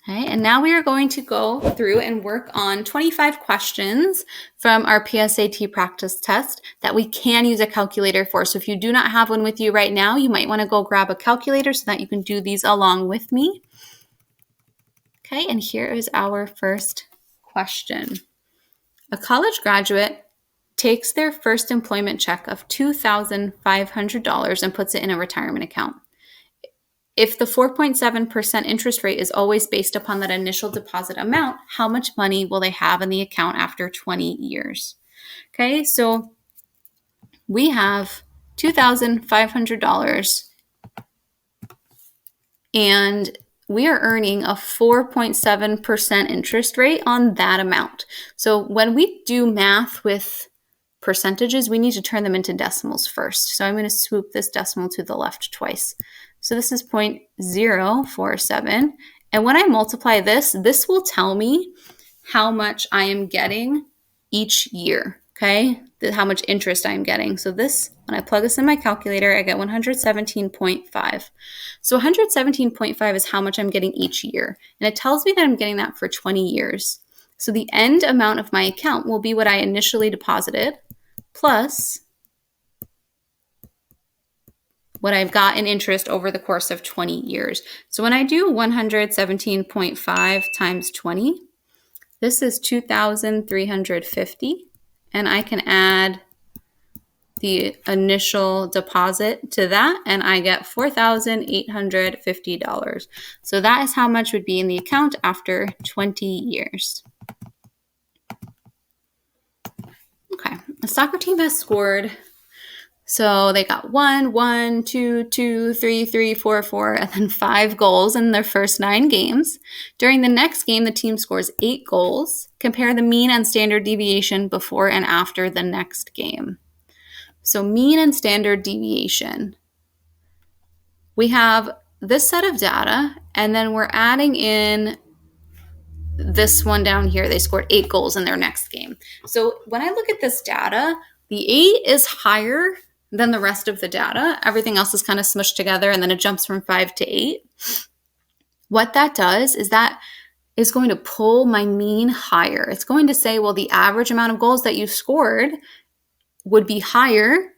Okay, and now we are going to go through and work on 25 questions from our PSAT practice test that we can use a calculator for. So if you do not have one with you right now, you might want to go grab a calculator so that you can do these along with me. Okay, and here is our first question. A college graduate takes their first employment check of $2,500 and puts it in a retirement account. If the 4.7% interest rate is always based upon that initial deposit amount, how much money will they have in the account after 20 years? Okay, so we have $2,500 and we are earning a 4.7% interest rate on that amount. So when we do math with percentages, we need to turn them into decimals first. So I'm going to swoop this decimal to the left twice. So this is 0.047. And when I multiply this will tell me how much I am getting each year, okay? How much interest I'm getting. So this, when I plug this in my calculator, I get 117.5. So 117.5 is how much I'm getting each year. And it tells me that I'm getting that for 20 years. So the end amount of my account will be what I initially deposited plus what I've got in interest over the course of 20 years. So when I do 117.5 times 20, this is 2,350, and I can add the initial deposit to that, and I get $4,850. So that is how much would be in the account after 20 years. Okay, the soccer team has scored. So they got 1, 1, 2, 2, 3, 3, 4, 4, and then 5 goals in their first 9 games. During the next game, the team scores 8 goals. Compare the mean and standard deviation before and after the next game. So mean and standard deviation. We have this set of data, and then we're adding in this one down here. They scored 8 goals in their next game. So when I look at this data, the 8 is higher than the rest of the data. Everything else is kind of smushed together, and then it jumps from 5 to 8. What that does is that is going to pull my mean higher. It's going to say, well, the average amount of goals that you scored would be higher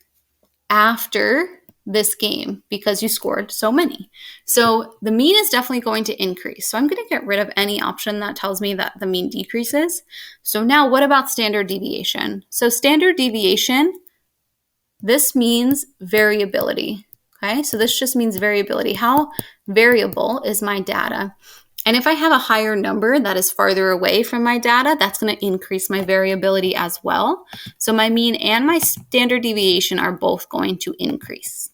after this game because you scored so many. So the mean is definitely going to increase. So I'm going to get rid of any option that tells me that the mean decreases. So now what about standard deviation? So standard deviation, this means variability. Okay, so this just means variability. How variable is my data? And if I have a higher number that is farther away from my data, that's going to increase my variability as well. So my mean and my standard deviation are both going to increase.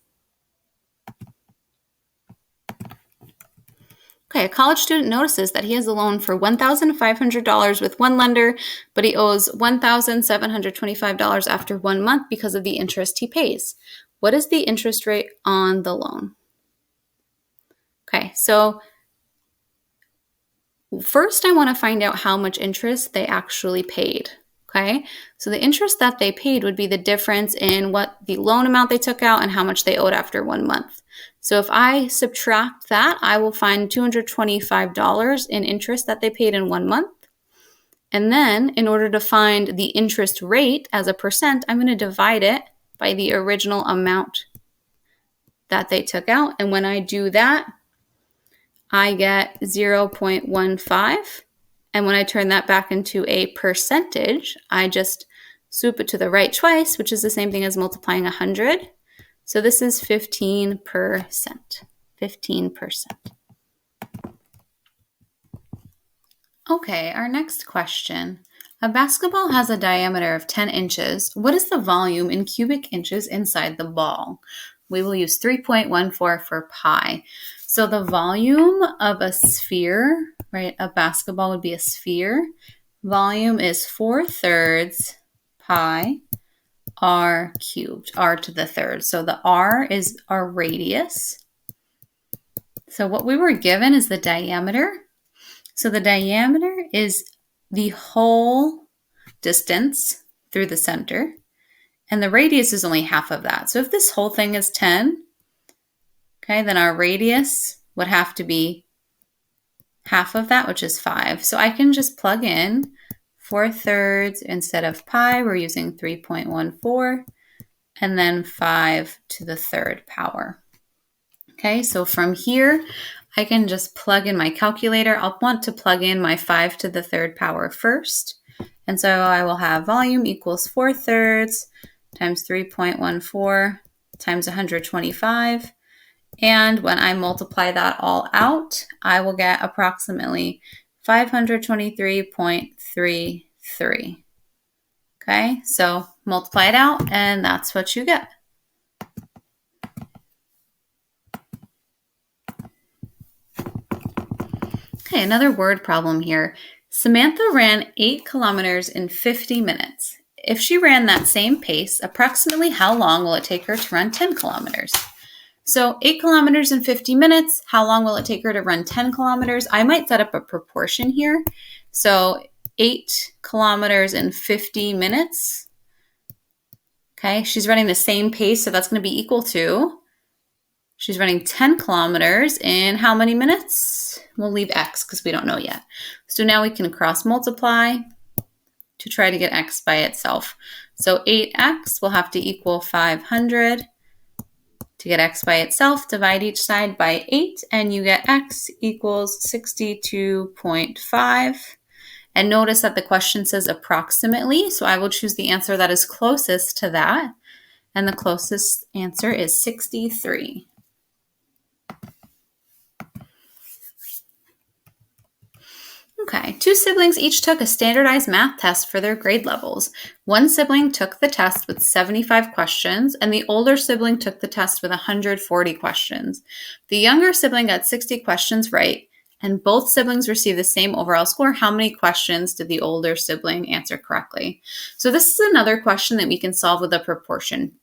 Okay, a college student notices that he has a loan for $1,500 with one lender, but he owes $1,725 after 1 month because of the interest he pays. What is the interest rate on the loan? Okay, so first I want to find out how much interest they actually paid. Okay, so the interest that they paid would be the difference in what the loan amount they took out and how much they owed after 1 month. So if I subtract that, I will find $225 in interest that they paid in 1 month. And then in order to find the interest rate as a percent, I'm going to divide it by the original amount that they took out. And when I do that, I get 0.15. And when I turn that back into a percentage, I just swoop it to the right twice, which is the same thing as multiplying 100. So this is 15%. 15%. Okay, our next question. A basketball has a diameter of 10 inches. What is the volume in cubic inches inside the ball? We will use 3.14 for pi. So the volume of a sphere, right, a basketball would be a sphere. Volume is 4/3 pi r cubed, r to the third. So the r is our radius. So what we were given is the diameter. So the diameter is the whole distance through the center, and the radius is only half of that. So if this whole thing is 10, okay, then our radius would have to be half of that, which is 5. So I can just plug in 4/3 instead of pi. We're using 3.14 and then 5 to the third power. Okay, so from here, I can just plug in my calculator. I'll want to plug in my 5 to the third power first. And so I will have volume equals 4/3 times 3.14 times 125. And when I multiply that all out, I will get approximately 523.33. Okay, so multiply it out, and that's what you get. Okay, another word problem here. Samantha ran 8 kilometers in 50 minutes. If she ran that same pace, approximately how long will it take her to run 10 kilometers? So 8 kilometers in 50 minutes, how long will it take her to run 10 kilometers? I might set up a proportion here. So 8 kilometers in 50 minutes. Okay, she's running the same pace, so that's going to be equal to, she's running 10 kilometers in how many minutes? We'll leave x because we don't know yet. So now we can cross multiply to try to get x by itself. So 8x will have to equal 500. To get x by itself, divide each side by 8, and you get x equals 62.5. And notice that the question says approximately, so I will choose the answer that is closest to that. And the closest answer is 63. Okay, 2 siblings each took a standardized math test for their grade levels. One sibling took the test with 75 questions, and the older sibling took the test with 140 questions. The younger sibling got 60 questions right, and both siblings received the same overall score. How many questions did the older sibling answer correctly? So this is another question that we can solve with a proportion.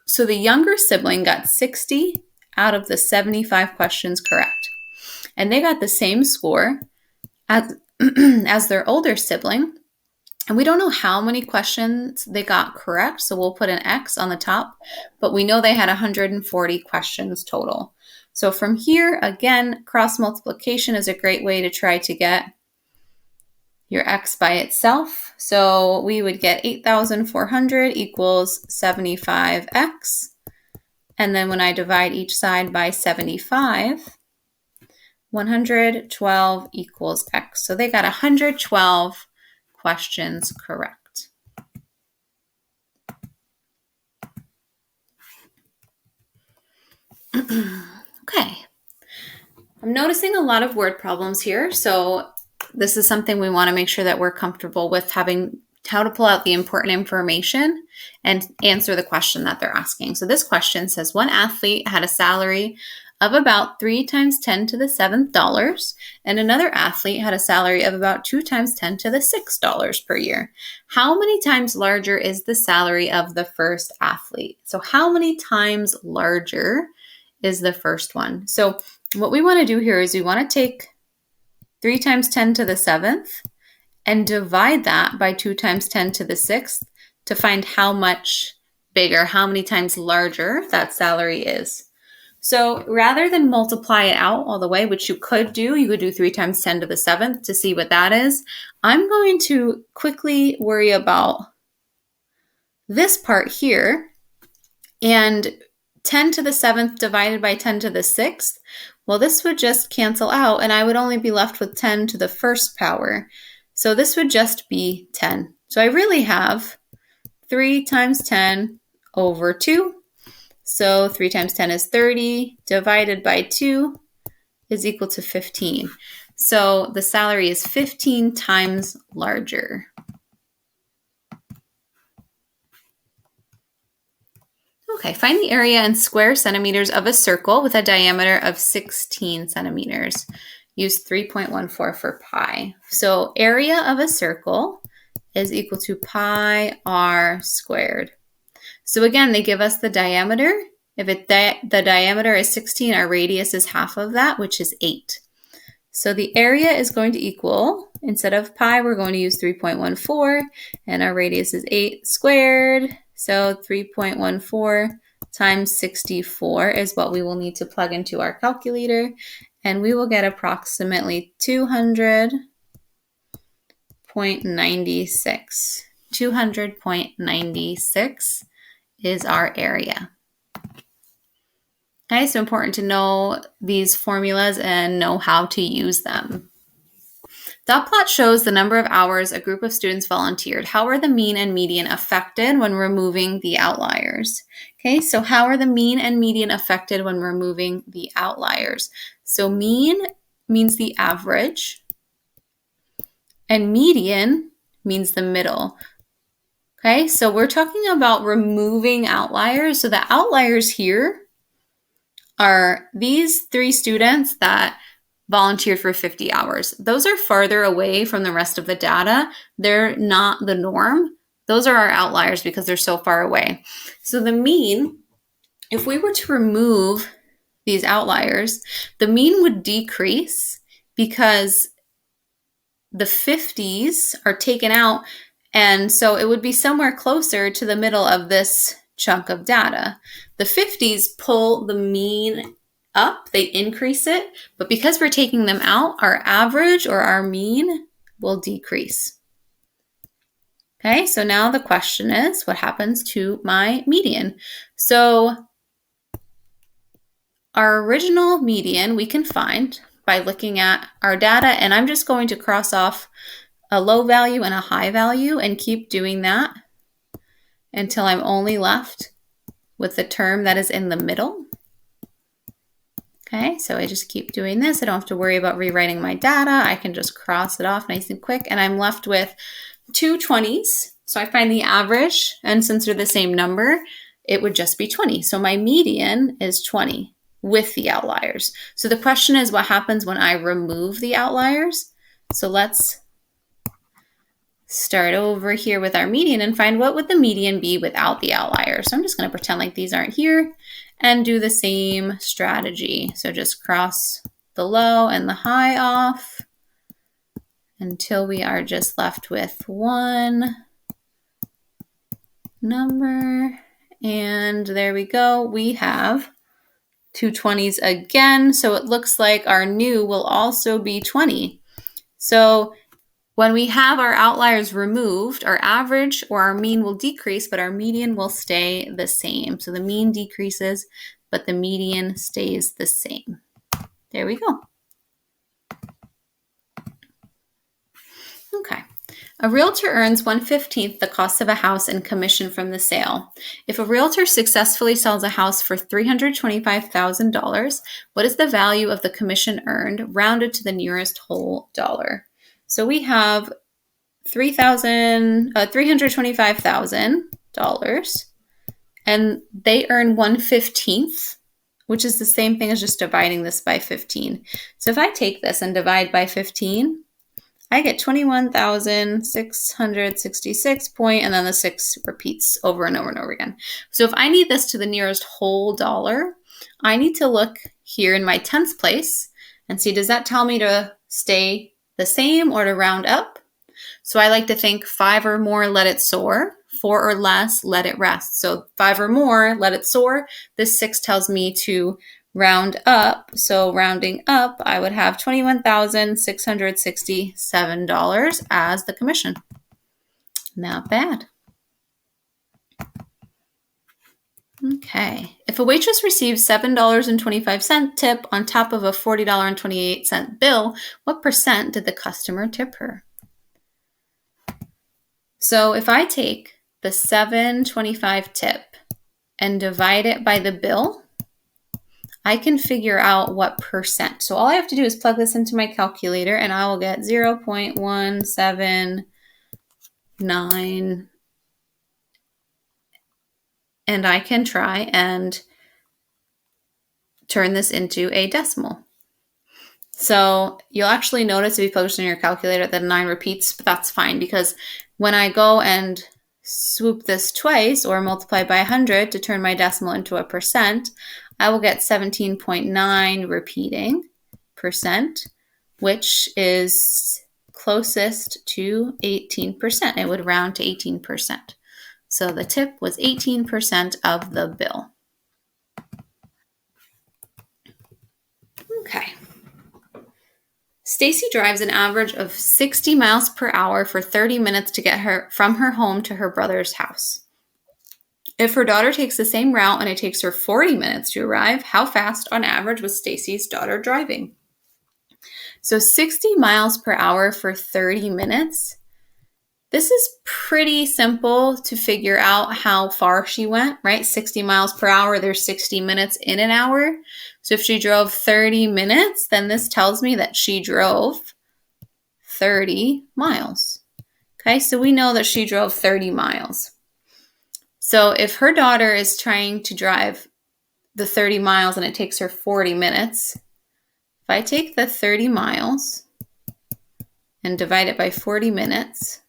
So the younger sibling got 60 out of the 75 questions correct, and they got the same score as their older sibling. And we don't know how many questions they got correct, so we'll put an X on the top, but we know they had 140 questions total. So from here, again, cross multiplication is a great way to try to get your X by itself. So we would get 8,400 equals 75X. And then when I divide each side by 75, 112 equals X. So they got 112 questions correct. Okay. I'm noticing a lot of word problems here. So this is something we want to make sure that we're comfortable with, having how to pull out the important information and answer the question that they're asking. So this question says, one athlete had a salary of about 3 times 10 to the 7th dollars, and another athlete had a salary of about 2 times 10 to the 6th dollars per year. How many times larger is the salary of the first athlete? So how many times larger is the first one? So what we want to do here is we want to take 3 times 10 to the 7th and divide that by 2 times 10 to the 6th to find how much bigger, how many times larger that salary is. So rather than multiply it out all the way, which you could do 3 times 10 to the 7th to see what that is. I'm going to quickly worry about this part here, and 10 to the 7th divided by 10 to the 6th. Well, this would just cancel out, and I would only be left with 10 to the first power. So this would just be 10. So I really have 3 times 10 over 2. So 3 times 10 is 30, divided by 2 is equal to 15. So the salary is 15 times larger. Okay, find the area in square centimeters of a circle with a diameter of 16 centimeters. Use 3.14 for pi. So area of a circle is equal to pi r squared. So again, they give us the diameter. If the diameter is 16, our radius is half of that, which is 8. So the area is going to equal, instead of pi, we're going to use 3.14, and our radius is 8 squared. So 3.14 times 64 is what we will need to plug into our calculator, and we will get approximately 200.96. 200.96 is our area. Okay, so important to know these formulas and know how to use them. Dot plot shows the number of hours a group of students volunteered. How are the mean and median affected when removing the outliers? Okay, so how are the mean and median affected when removing the outliers? So mean means the average, and median means the middle. Okay, so we're talking about removing outliers. So the outliers here are these 3 students that volunteered for 50 hours. Those are farther away from the rest of the data. They're not the norm. Those are our outliers because they're so far away. So the mean, if we were to remove these outliers, the mean would decrease because the 50s are taken out, and so it would be somewhere closer to the middle of this chunk of data. The 50s pull the mean up, they increase it, but because we're taking them out, our average or our mean will decrease. Okay, so now the question is, what happens to my median? So our original median we can find by looking at our data, and I'm just going to cross off a low value and a high value and keep doing that until I'm only left with the term that is in the middle. Okay, so I just keep doing this. I don't have to worry about rewriting my data. I can just cross it off nice and quick, and I'm left with 2 20s. So I find the average, and since they're the same number, it would just be 20. So my median is 20 with the outliers. So the question is, what happens when I remove the outliers? So let's start over here with our median and find what would the median be without the outliers. So I'm just going to pretend like these aren't here and do the same strategy. So just cross the low and the high off until we are just left with one number. And there we go. We have 2 20s again. So it looks like our new will also be 20. So when we have our outliers removed, our average or our mean will decrease, but our median will stay the same. So the mean decreases, but the median stays the same. There we go. Okay. A realtor earns 1/15 the cost of a house in commission from the sale. If a realtor successfully sells a house for $325,000, what is the value of the commission earned, rounded to the nearest whole dollar? So we have $325,000, and they earn 1/15, which is the same thing as just dividing this by 15. So if I take this and divide by 15, I get 21,666 point, and then the 6 repeats over and over and over again. So if I need this to the nearest whole dollar, I need to look here in my tenths place and see, does that tell me to stay the same or to round up? So I like to think 5 or more, let it soar. 4 or less, let it rest. So 5 or more, let it soar. This 6 tells me to round up. So rounding up, I would have $21,667 as the commission. Not bad. Okay. If a waitress receives $7.25 tip on top of a $40.28 bill, what percent did the customer tip her? So if I take the $7.25 tip and divide it by the bill, I can figure out what percent. So all I have to do is plug this into my calculator and I will get 0.179, and I can try and turn this into a decimal. So you'll actually notice if you plug this in your calculator that 9 repeats, but that's fine because when I go and swoop this twice or multiply by 100 to turn my decimal into a percent, I will get 17.9 repeating percent, which is closest to 18%. It would round to 18%. So the tip was 18% of the bill. Okay. Stacy drives an average of 60 miles per hour for 30 minutes to get her from her home to her brother's house. If her daughter takes the same route and it takes her 40 minutes to arrive, how fast on average was Stacy's daughter driving? So 60 miles per hour for 30 minutes. This is pretty simple to figure out how far she went, right? 60 miles per hour, there's 60 minutes in an hour. So if she drove 30 minutes, then this tells me that she drove 30 miles. Okay, so we know that she drove 30 miles. So if her daughter is trying to drive the 30 miles and it takes her 40 minutes, if I take the 30 miles and divide it by 40 minutes,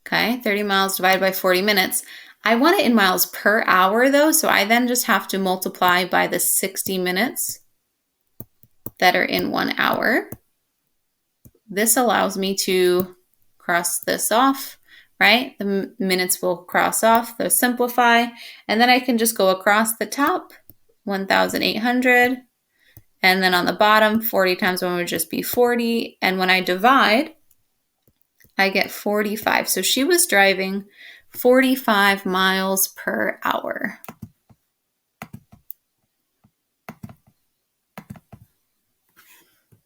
okay, 30 miles divided by 40 minutes. I want it in miles per hour though, so I then just have to multiply by the 60 minutes that are in 1 hour. This allows me to cross this off, right? The minutes will cross off, they'll simplify, and then I can just go across the top, 1,800, and then on the bottom, 40 times 1 would just be 40, and when I divide, I get 45. So she was driving 45 miles per hour.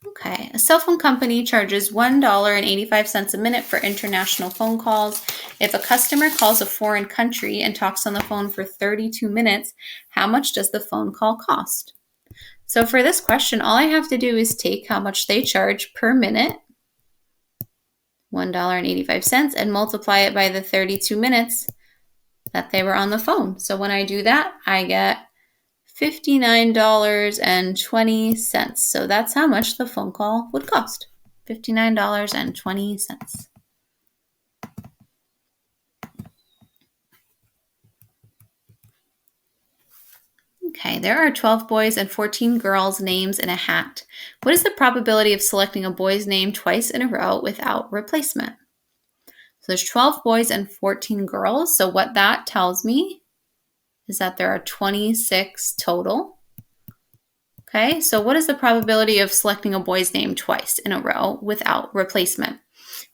Okay, a cell phone company charges $1.85 a minute for international phone calls. If a customer calls a foreign country and talks on the phone for 32 minutes, how much does the phone call cost? So for this question, all I have to do is take how much they charge per minute, $1.85, and multiply it by the 32 minutes that they were on the phone. So when I do that, I get $59.20. So that's how much the phone call would cost, $59.20. Okay, there are 12 boys and 14 girls' names in a hat. What is the probability of selecting a boy's name twice in a row without replacement? So there's 12 boys and 14 girls. So what that tells me is that there are 26 total. Okay, so what is the probability of selecting a boy's name twice in a row without replacement?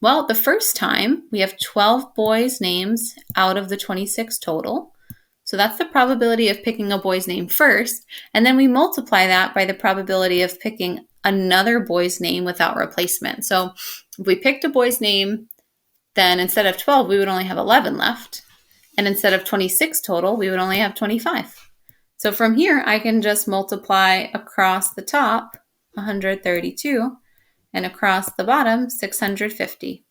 Well, the first time we have 12 boys' names out of the 26 total. So that's the probability of picking a boy's name first, and then we multiply that by the probability of picking another boy's name without replacement. So if we picked a boy's name, then instead of 12, we would only have 11 left, and instead of 26 total, we would only have 25. So from here, I can just multiply across the top 132 and across the bottom 650.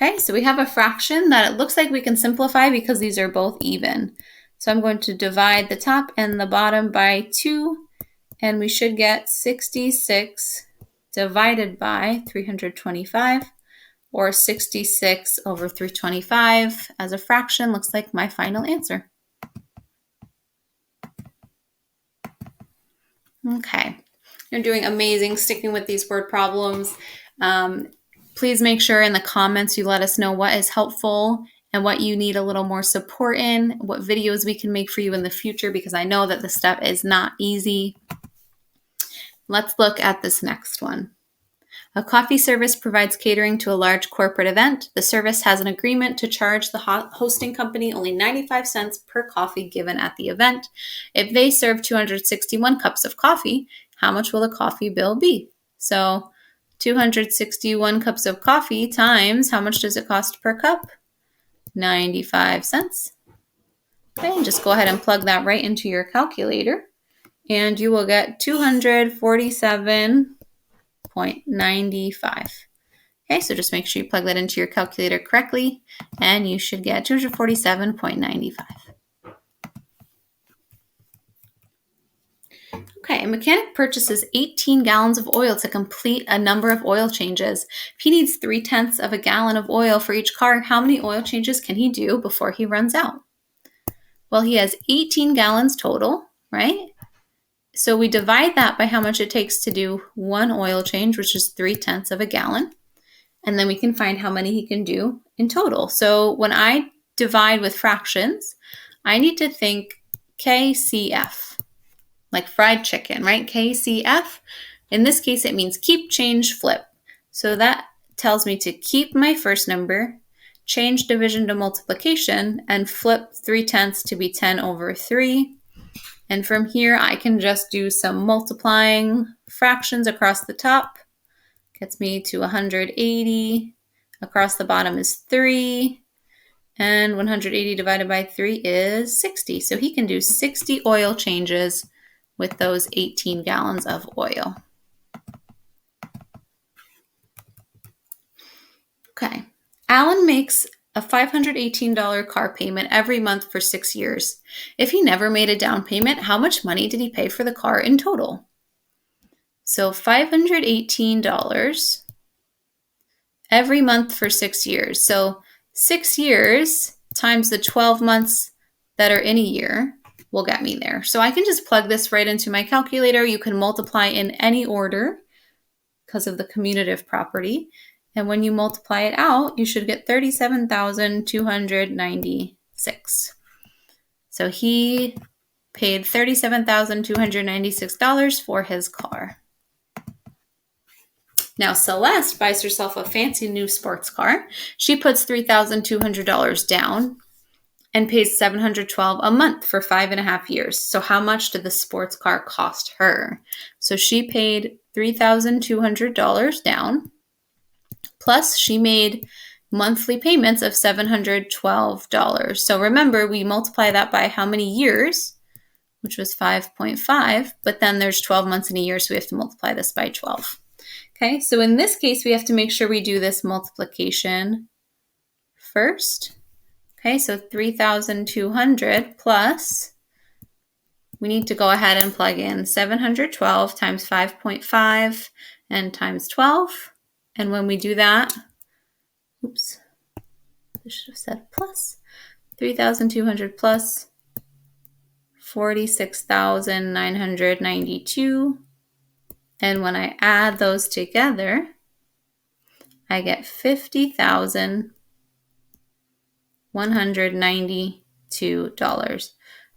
Okay, so we have a fraction that it looks like we can simplify because these are both even. So I'm going to divide the top and the bottom by 2, and we should get 66 divided by 325, or 66 over 325 as a fraction looks like my final answer. Okay, you're doing amazing sticking with these word problems. Please make sure in the comments you let us know what is helpful and what you need a little more support in, what videos we can make for you in the future, because I know that this stuff is not easy. Let's look at this next one. A coffee service provides catering to a large corporate event. The service has an agreement to charge the hosting company only 95 cents per coffee given at the event. If they serve 261 cups of coffee, how much will the coffee bill be? So 261 cups of coffee times, how much does it cost per cup? 95 cents. Okay, and just go ahead and plug that right into your calculator, and you will get 247.95. Okay, so just make sure you plug that into your calculator correctly, and you should get 247.95. Okay, a mechanic purchases 18 gallons of oil to complete a number of oil changes. If he needs 3/10 of a gallon of oil for each car, how many oil changes can he do before he runs out? Well, he has 18 gallons total, right? So we divide that by how much it takes to do one oil change, which is 3/10 of a gallon. And then we can find how many he can do in total. So when I divide with fractions, I need to think KCF. like fried chicken, right? KCF. In this case, it means keep, change, flip. So that tells me to keep my first number, change division to multiplication, and flip 3/10 to be 10 over 3. And from here, I can just do some multiplying fractions across the top. Gets me to 180. Across the bottom is 3. And 180 divided by 3 is 60. So he can do 60 oil changes with those 18 gallons of oil. Okay. Alan makes a $518 car payment every month for 6 years. If he never made a down payment, how much money did he pay for the car in total? So $518 every month for 6 years. So 6 years times the 12 months that are in a year will get me there. So I can just plug this right into my calculator. You can multiply in any order because of the commutative property. And when you multiply it out, you should get 37,296. So he paid $37,296 for his car. Now, Celeste buys herself a fancy new sports car. She puts $3,200 down and pays $712 a month for 5.5 years. So how much did the sports car cost her? So she paid $3,200 down, plus she made monthly payments of $712. So remember, we multiply that by how many years, which was 5.5, but then there's 12 months in a year, so we have to multiply this by 12. Okay, so in this case, we have to make sure we do this multiplication first. Okay, so 3,200 plus, we need to go ahead and plug in 712 times 5.5 and times 12. And when we do that, oops, I should have said plus, 3,200 plus 46,992. And when I add those together, I get $50,192.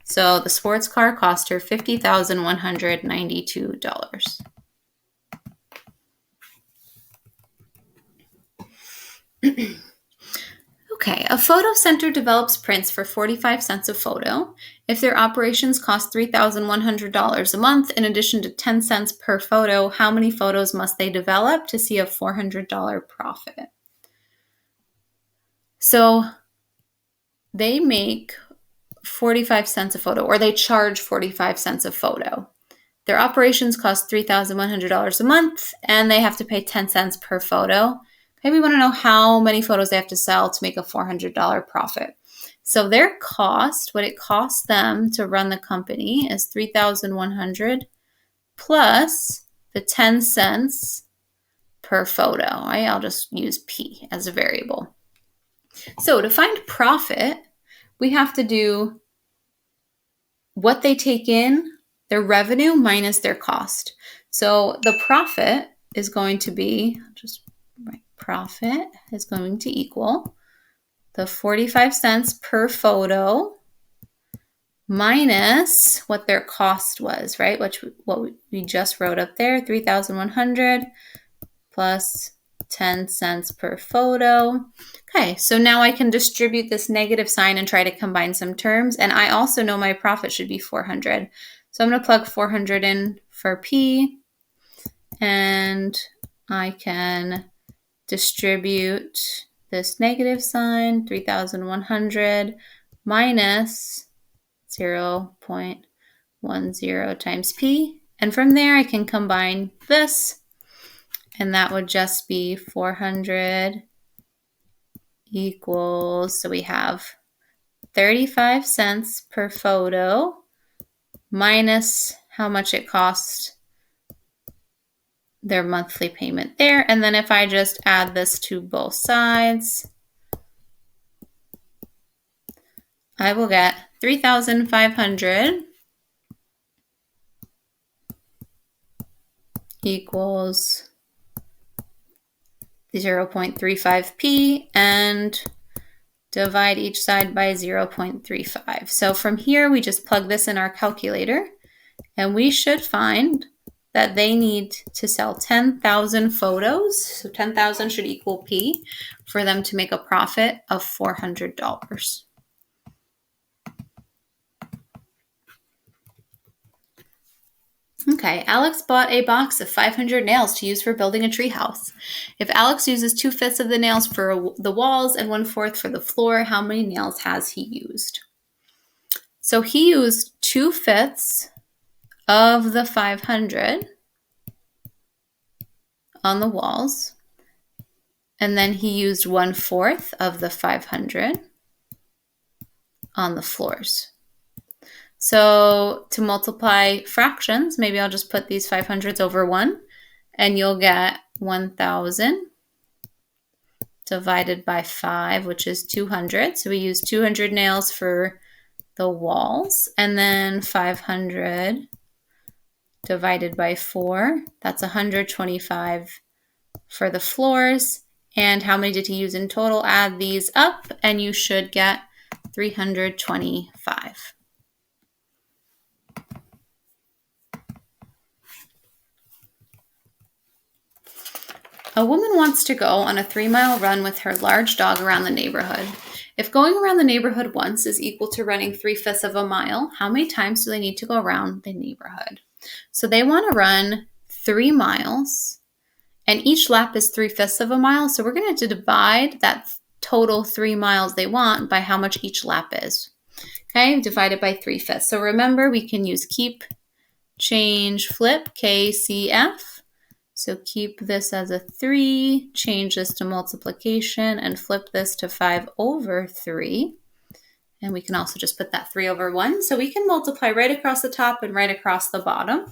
So the sports car cost her $50,192. Okay, a photo center develops prints for 45 cents a photo. If their operations cost $3,100 a month, in addition to 10 cents per photo, how many photos must they develop to see a $400 profit? So they make 45 cents a photo, or they charge 45 cents a photo. Their operations cost $3,100 a month, and they have to pay 10 cents per photo. Okay, we want to know how many photos they have to sell to make a $400 profit. So their cost, what it costs them to run the company, is $3,100 plus the 10 cents per photo. Right? I'll just use P as a variable. So to find profit, we have to do what they take in, their revenue minus their cost. So the profit is going to be, profit is going to equal the 45 cents per photo minus what their cost was, right? What we just wrote up there, 3,100 plus 10 cents per photo. Okay, so now I can distribute this negative sign and try to combine some terms. And I also know my profit should be 400. So I'm going to plug 400 in for P, and I can distribute this negative sign, 3,100 minus 0.10 times P. And from there, I can combine this, and that would just be 400 equals, so we have 35 cents per photo minus how much it costs their monthly payment there. And then if I just add this to both sides, I will get 3,500 equals 0.35p, and divide each side by 0.35. So from here, we just plug this in our calculator, And we should find that they need to sell 10,000 photos. So 10,000 should equal P for them to make a profit of $400. Okay, Alex bought a box of 500 nails to use for building a treehouse. If Alex uses 2/5 of the nails for the walls and 1/4 for the floor, how many nails has he used? So he used 2/5 of the 500 on the walls, and then he used 1/4 of the 500 on the floors. So to multiply fractions, maybe I'll just put these 500s over 1, and you'll get 1,000 divided by 5, which is 200. So we use 200 nails for the walls, and then 500 divided by 4, that's 125 for the floors. And how many did he use in total? Add these up, and you should get 325. A woman wants to go on a 3-mile run with her large dog around the neighborhood. If going around the neighborhood once is equal to running 3/5 of a mile, how many times do they need to go around the neighborhood? So they want to run 3 miles, and each lap is 3/5 of a mile. So we're going to divide that total 3 miles they want by how much each lap is. Okay, divided by 3/5. So remember, we can use keep, change, flip, KCF. So keep this as a 3, change this to multiplication, and flip this to 5/3. And we can also just put that 3/1. So we can multiply right across the top and right across the bottom.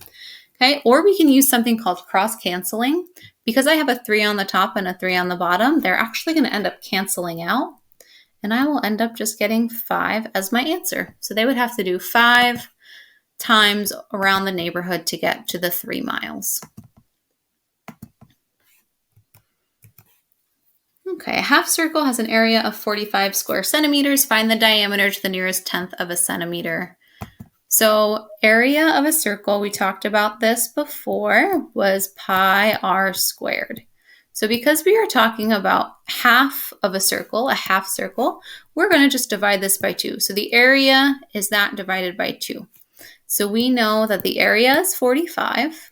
Okay, or we can use something called cross-canceling. Because I have a 3 on the top and a 3 on the bottom, they're actually going to end up canceling out. And I will end up just getting 5 as my answer. So they would have to do 5 times around the neighborhood to get to the 3 miles. Okay, a half circle has an area of 45 square centimeters. Find the diameter to the nearest 1/10 of a centimeter. So area of a circle, we talked about this before, was pi r squared. So because we are talking about half of a half circle, we're going to just divide this by 2. So the area is that divided by 2. So we know that the area is 45.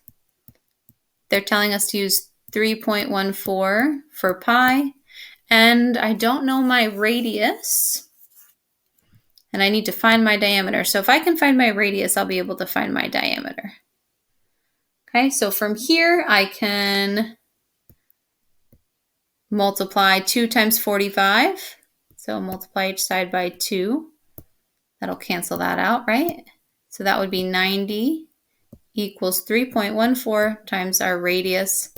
They're telling us to use 3.14 for pi. And I don't know my radius, and I need to find my diameter. So if I can find my radius, I'll be able to find my diameter. Okay, so from here, I can multiply 2 times 45. So multiply each side by 2. That'll cancel that out, right? So that would be 90 equals 3.14 times our radius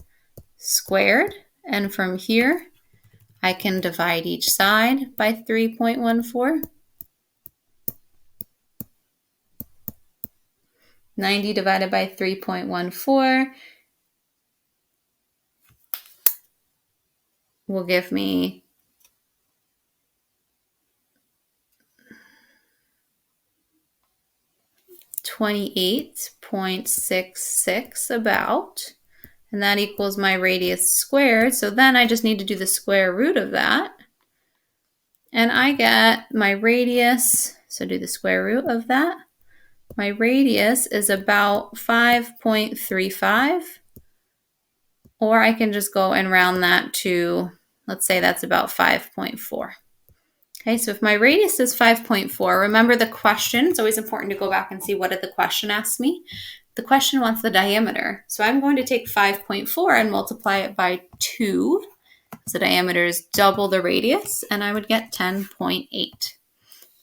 squared. And from here, I can divide each side by 3.14. 90 divided by 3.14 will give me 28.66 about. And that equals my radius squared. So then I just need to do the square root of that. And I get my radius, so do the square root of that. My radius is about 5.35. Or I can just go and round that to, let's say that's about 5.4. Okay, so if my radius is 5.4, remember the question. It's always important to go back and see what did the question ask me. The question wants the diameter. So I'm going to take 5.4 and multiply it by 2. So the diameter is double the radius, and I would get 10.8.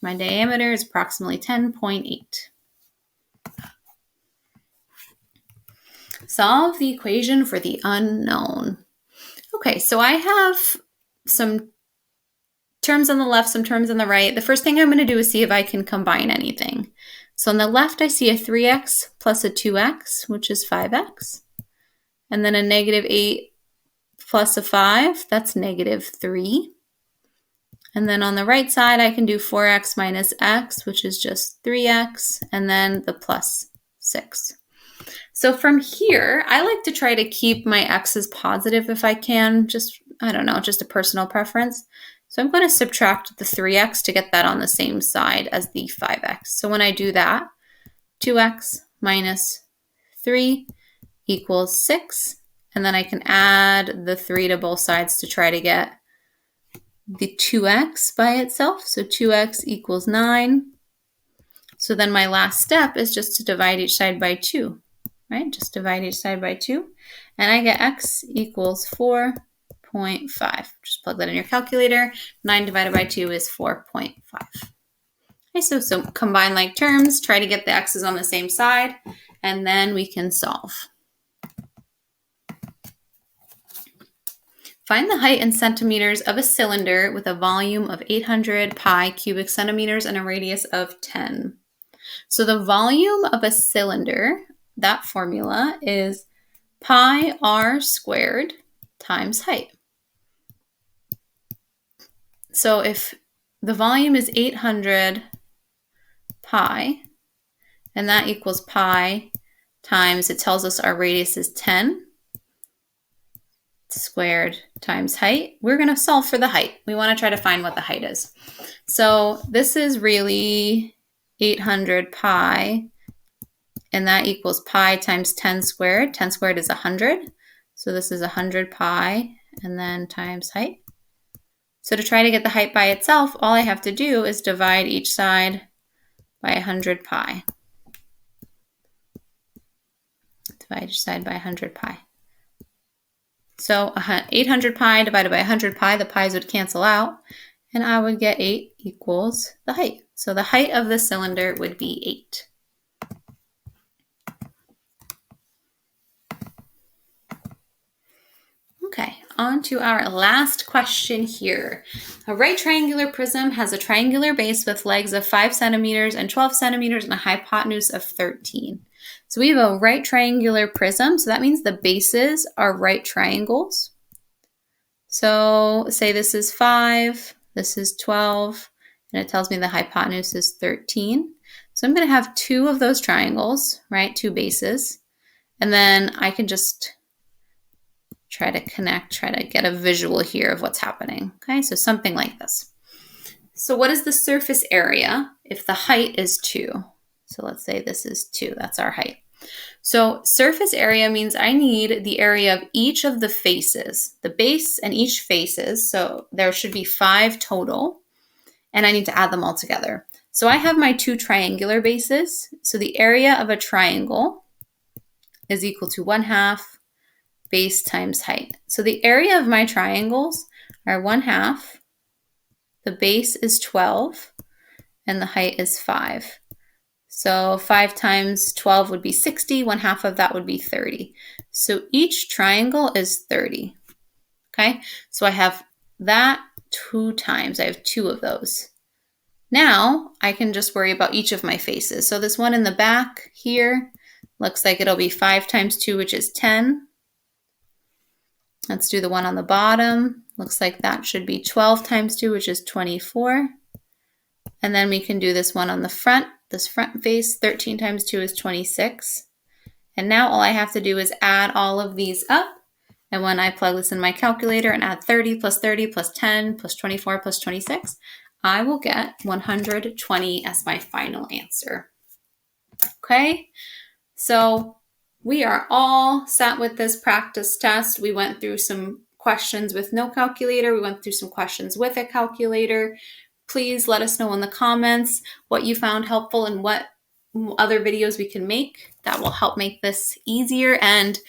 My diameter is approximately 10.8. Solve the equation for the unknown. Okay, so I have some terms on the left, some terms on the right. The first thing I'm going to do is see if I can combine anything. So on the left, I see a 3x plus a 2x, which is 5x. And then a -8 plus a 5, that's -3. And then on the right side, I can do 4x minus x, which is just 3x, and then the plus 6. So from here, I like to try to keep my x's positive if I can. Just, I don't know, just a personal preference. So I'm going to subtract the 3x to get that on the same side as the 5x. So when I do that, 2x minus 3 equals 6. And then I can add the 3 to both sides to try to get the 2x by itself. So 2x equals 9. So then my last step is just to divide each side by 2, right? Just divide each side by 2. And I get x equals 4.5. Just plug that in your calculator. 9 divided by 2 is 4.5. Okay, so combine like terms, try to get the x's on the same side, and then we can solve. Find the height in centimeters of a cylinder with a volume of 800 pi cubic centimeters and a radius of 10. So the volume of a cylinder, that formula is pi r squared times height. So if the volume is 800 pi, and that equals pi times, it tells us our radius is 10 squared times height. We're going to solve for the height. We want to try to find what the height is. So this is really 800 pi, and that equals pi times 10 squared. 10 squared is 100. So this is 100 pi, and then times height. So to try to get the height by itself, all I have to do is divide each side by 100 pi. Divide each side by 100 pi. So 800 pi divided by 100 pi, the pi's would cancel out, and I would get 8 equals the height. So the height of the cylinder would be 8. Okay, on to our last question here. A right triangular prism has a triangular base with legs of 5 centimeters and 12 centimeters and a hypotenuse of 13. So we have a right triangular prism, so that means the bases are right triangles. So say this is 5, this is 12, and it tells me the hypotenuse is 13. So I'm going to have 2 of those triangles, right, 2 bases, and then I can just try to connect, try to get a visual here of what's happening. Okay, so something like this. So what is the surface area if the height is 2? So let's say this is 2, that's our height. So surface area means I need the area of each of the faces, the base and each faces. So there should be 5 total, and I need to add them all together. So I have my 2 triangular bases. So the area of a triangle is equal to 1/2 base times height. So the area of my triangles are 1/2, the base is 12, and the height is 5. So 5 times 12 would be 60, 1/2 of that would be 30. So each triangle is 30. Okay, so I have that 2 times, I have 2 of those. Now I can just worry about each of my faces. So this one in the back here looks like it'll be 5 times 2, which is 10. Let's do the one on the bottom. Looks like that should be 12 times 2, which is 24. And then we can do this one on the front, this front face. 13 times 2 is 26. And now all I have to do is add all of these up. And when I plug this in my calculator and add 30 plus 30 plus 10 plus 24 plus 26, I will get 120 as my final answer. Okay, so we are all set with this practice test. We went through some questions with no calculator. We went through some questions with a calculator. Please let us know in the comments what you found helpful and what other videos we can make that will help make this easier. And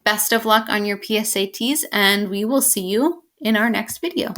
best of luck on your PSATs, and we will see you in our next video.